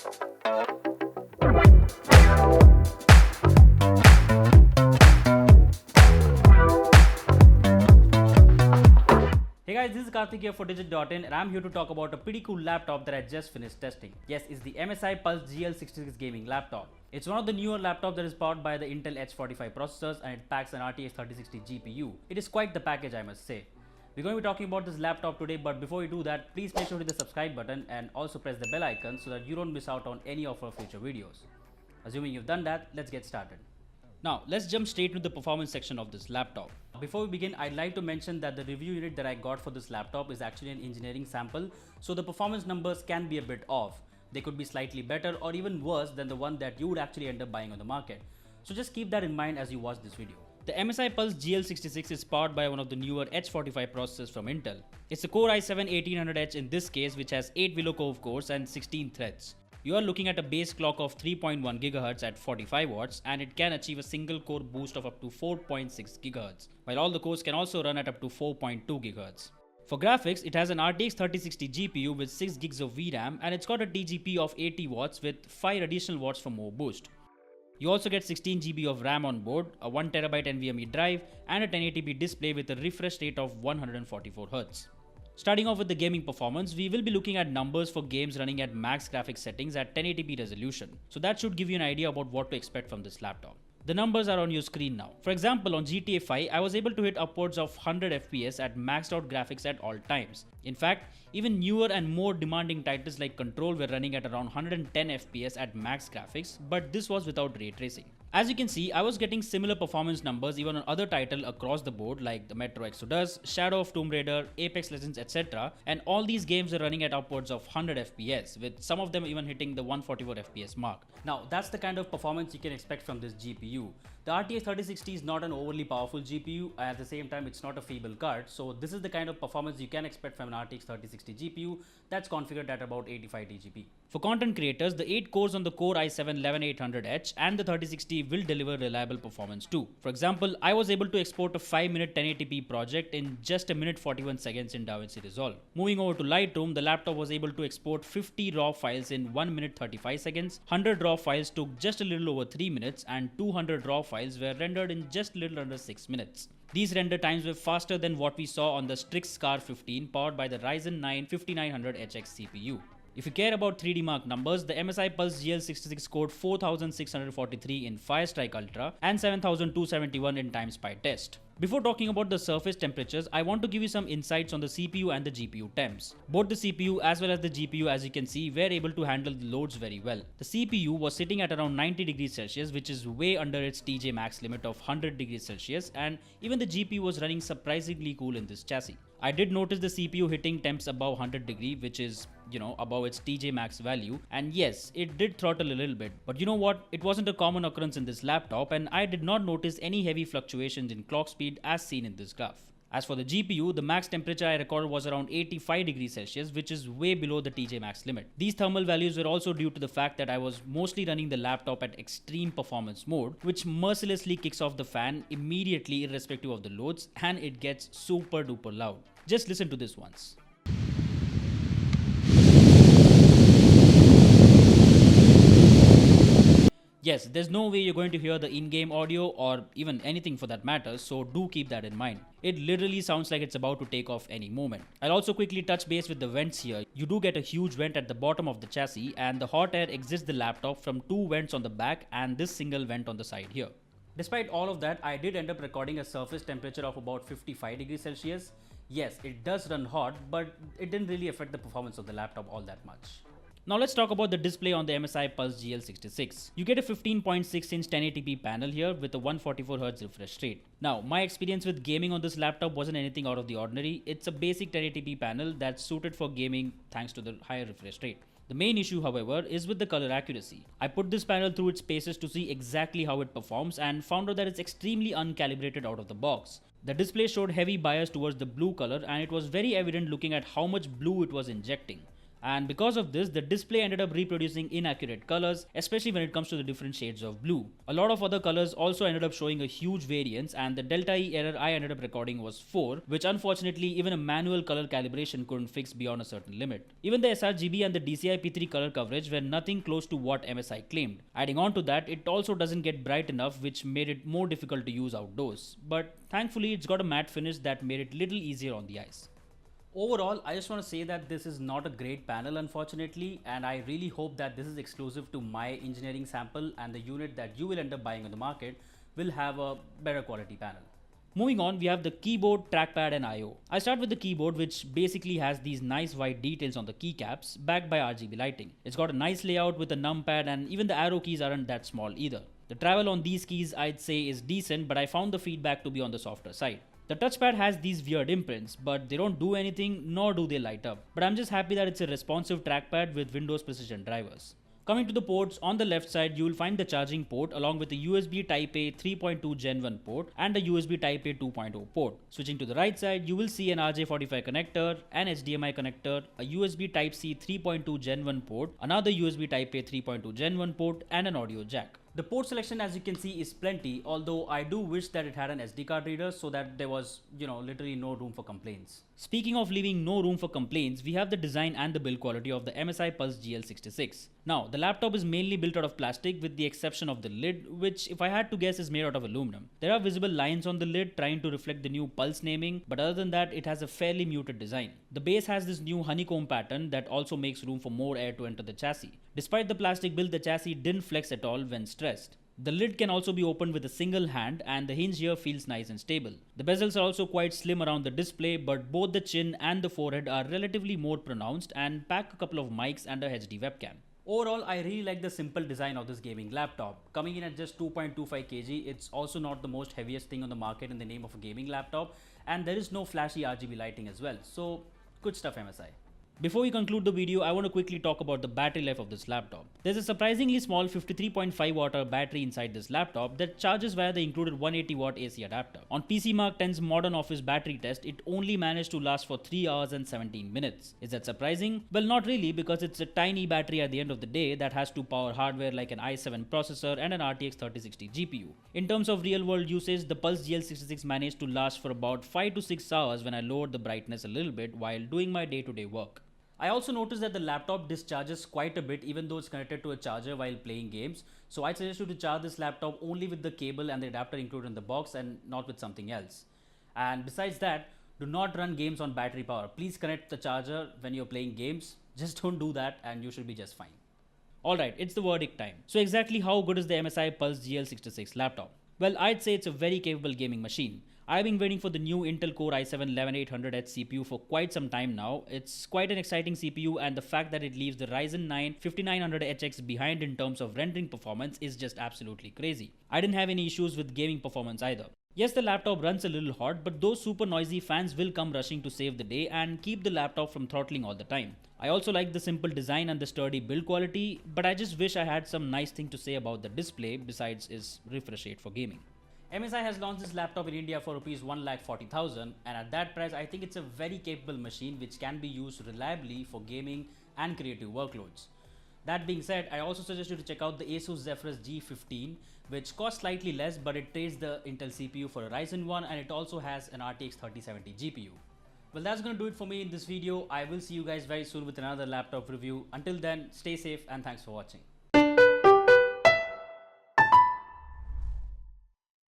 Hey guys, this is Karthik here for Digit.in and I'm here to talk about a pretty cool laptop that I just finished testing. Yes, it's the MSI Pulse GL66 Gaming Laptop. It's one of the newer laptops that is powered by the Intel H45 processors and it packs an RTX 3060 GPU. It is quite the package, I must say. We're going to be talking about this laptop today, but before we do that, please make sure to hit the subscribe button and also press the bell icon so that you don't miss out on any of our future videos. Assuming you've done that, let's get started. Now, let's jump straight into the performance section of this laptop. Before we begin, I'd like to mention that the review unit that I got for this laptop is actually an engineering sample, so the performance numbers can be a bit off. They could be slightly better or even worse than the one that you would actually end up buying on the market. So just keep that in mind as you watch this video. The MSI Pulse GL66 is powered by one of the newer H45 processors from Intel. It's a Core i7-1800H in this case, which has 8 Willow Cove cores and 16 threads. You are looking at a base clock of 3.1 GHz at 45 watts and it can achieve a single core boost of up to 4.6 GHz, while all the cores can also run at up to 4.2 GHz. For graphics, it has an RTX 3060 GPU with 6 GB of VRAM and it's got a TGP of 80 watts with 5 additional watts for more boost. You also get 16 GB of RAM on board, a 1TB NVMe drive and a 1080p display with a refresh rate of 144Hz. Starting off with the gaming performance, we will be looking at numbers for games running at max graphics settings at 1080p resolution. So that should give you an idea about what to expect from this laptop. The numbers are on your screen now. For example, on GTA 5, I was able to hit upwards of 100 FPS at maxed out graphics at all times. In fact, even newer and more demanding titles like Control were running at around 110 FPS at max graphics, but this was without ray tracing. As you can see, I was getting similar performance numbers even on other titles across the board like the Metro Exodus, Shadow of Tomb Raider, Apex Legends, etc. And all these games are running at upwards of 100 FPS, with some of them even hitting the 144 FPS mark. Now, that's the kind of performance you can expect from this GPU. The RTX 3060 is not an overly powerful GPU, and at the same time it's not a feeble card, so this is the kind of performance you can expect from an RTX 3060 GPU that's configured at about 85 TGP. For content creators, the 8 cores on the Core i7-11800H and the 3060 will deliver reliable performance too. For example, I was able to export a 5-minute 1080p project in just a minute 41 seconds in DaVinci Resolve. Moving over to Lightroom, the laptop was able to export 50 RAW files in 1 minute 35 seconds, 100 RAW files took just a little over 3 minutes, and 200 RAW files were rendered in just a little under 6 minutes. These render times were faster than what we saw on the Strix Scar 15 powered by the Ryzen 9 5900HX CPU. If you care about 3D Mark numbers, the MSI Pulse GL66 scored 4643 in Firestrike Ultra and 7271 in TimeSpy test. Before talking about the surface temperatures, I want to give you some insights on the CPU and the GPU temps. Both the CPU as well as the GPU, as you can see, were able to handle the loads very well. The CPU was sitting at around 90 degrees Celsius, which is way under its TJ max limit of 100 degrees Celsius, and even the GPU was running surprisingly cool in this chassis. I did notice the CPU hitting temps above 100 degree, which is, above its TJ max value, and yes, it did throttle a little bit, but you know what, it wasn't a common occurrence in this laptop and I did not notice any heavy fluctuations in clock speed as seen in this graph. As for the GPU, the max temperature I recorded was around 85 degrees Celsius, which is way below the TJ max limit. These thermal values were also due to the fact that I was mostly running the laptop at extreme performance mode, which mercilessly kicks off the fan immediately irrespective of the loads, and it gets super duper loud. Just listen to this once. Yes, there's no way you're going to hear the in-game audio or even anything for that matter, so do keep that in mind. It literally sounds like it's about to take off any moment. I'll also quickly touch base with the vents here. You do get a huge vent at the bottom of the chassis, and the hot air exits the laptop from 2 vents on the back and this single vent on the side here. Despite all of that, I did end up recording a surface temperature of about 55 degrees Celsius. Yes, it does run hot, but it didn't really affect the performance of the laptop all that much. Now let's talk about the display on the MSI Pulse GL66. You get a 15.6-inch 1080p panel here with a 144Hz refresh rate. Now, my experience with gaming on this laptop wasn't anything out of the ordinary. It's a basic 1080p panel that's suited for gaming thanks to the higher refresh rate. The main issue, however, is with the color accuracy. I put this panel through its paces to see exactly how it performs and found out that it's extremely uncalibrated out of the box. The display showed heavy bias towards the blue color and it was very evident looking at how much blue it was injecting. And because of this, the display ended up reproducing inaccurate colors, especially when it comes to the different shades of blue. A lot of other colors also ended up showing a huge variance, and the delta E error I ended up recording was 4, which unfortunately even a manual color calibration couldn't fix beyond a certain limit. Even the sRGB and the DCI-P3 color coverage were nothing close to what MSI claimed. Adding on to that, it also doesn't get bright enough, which made it more difficult to use outdoors. But thankfully, it's got a matte finish that made it little easier on the eyes. Overall, I just want to say that this is not a great panel, unfortunately, and I really hope that this is exclusive to my engineering sample, and the unit that you will end up buying on the market will have a better quality panel. Moving on, we have the keyboard, trackpad and I/O. I start with the keyboard, which basically has these nice white details on the keycaps backed by RGB lighting. It's got a nice layout with a numpad, and even the arrow keys aren't that small either. The travel on these keys I'd say is decent, but I found the feedback to be on the softer side. The touchpad has these weird imprints, but they don't do anything nor do they light up. But I'm just happy that it's a responsive trackpad with Windows Precision drivers. Coming to the ports, on the left side you will find the charging port along with the USB Type-A 3.2 Gen 1 port and a USB Type-A 2.0 port. Switching to the right side, you will see an RJ45 connector, an HDMI connector, a USB Type-C 3.2 Gen 1 port, another USB Type-A 3.2 Gen 1 port and an audio jack. The port selection, as you can see, is plenty, although I do wish that it had an SD card reader so that there was, literally no room for complaints. Speaking of leaving no room for complaints, we have the design and the build quality of the MSI Pulse GL66. Now, the laptop is mainly built out of plastic with the exception of the lid, which if I had to guess is made out of aluminum. There are visible lines on the lid trying to reflect the new Pulse naming, but other than that, it has a fairly muted design. The base has this new honeycomb pattern that also makes room for more air to enter the chassis. Despite the plastic build, the chassis didn't flex at all when stressed. The lid can also be opened with a single hand, and the hinge here feels nice and stable. The bezels are also quite slim around the display, but both the chin and the forehead are relatively more pronounced and pack a couple of mics and a HD webcam. Overall, I really like the simple design of this gaming laptop. Coming in at just 2.25 kg, it's also not the most heaviest thing on the market in the name of a gaming laptop, and there is no flashy RGB lighting as well. So, good stuff, MSI. Before we conclude the video, I want to quickly talk about the battery life of this laptop. There's a surprisingly small 53.5 watt battery inside this laptop that charges via the included 180 watt AC adapter. On PC Mark 10's modern office battery test, it only managed to last for 3 hours and 17 minutes. Is that surprising? Well, not really, because it's a tiny battery at the end of the day that has to power hardware like an i7 processor and an RTX 3060 GPU. In terms of real world usage, the Pulse GL66 managed to last for about 5 to 6 hours when I lowered the brightness a little bit while doing my day-to-day work. I also noticed that the laptop discharges quite a bit even though it's connected to a charger while playing games. So I suggest you to charge this laptop only with the cable and the adapter included in the box and not with something else. And besides that, do not run games on battery power. Please connect the charger when you're playing games. Just don't do that and you should be just fine. Alright, it's the verdict time. So exactly how good is the MSI Pulse GL66 laptop? Well, I'd say it's a very capable gaming machine. I've been waiting for the new Intel Core i7-11800H CPU for quite some time now. It's quite an exciting CPU, and the fact that it leaves the Ryzen 9 5900HX behind in terms of rendering performance is just absolutely crazy. I didn't have any issues with gaming performance either. Yes, the laptop runs a little hot, but those super noisy fans will come rushing to save the day and keep the laptop from throttling all the time. I also like the simple design and the sturdy build quality, but I just wish I had some nice thing to say about the display besides its refresh rate for gaming. MSI has launched this laptop in India for Rs 1,40,000, and at that price I think it's a very capable machine which can be used reliably for gaming and creative workloads. That being said, I also suggest you to check out the Asus Zephyrus G15, which costs slightly less, but it trades the Intel CPU for a Ryzen 1 and it also has an RTX 3070 GPU. Well, that's going to do it for me in this video. I will see you guys very soon with another laptop review. Until then, stay safe and thanks for watching.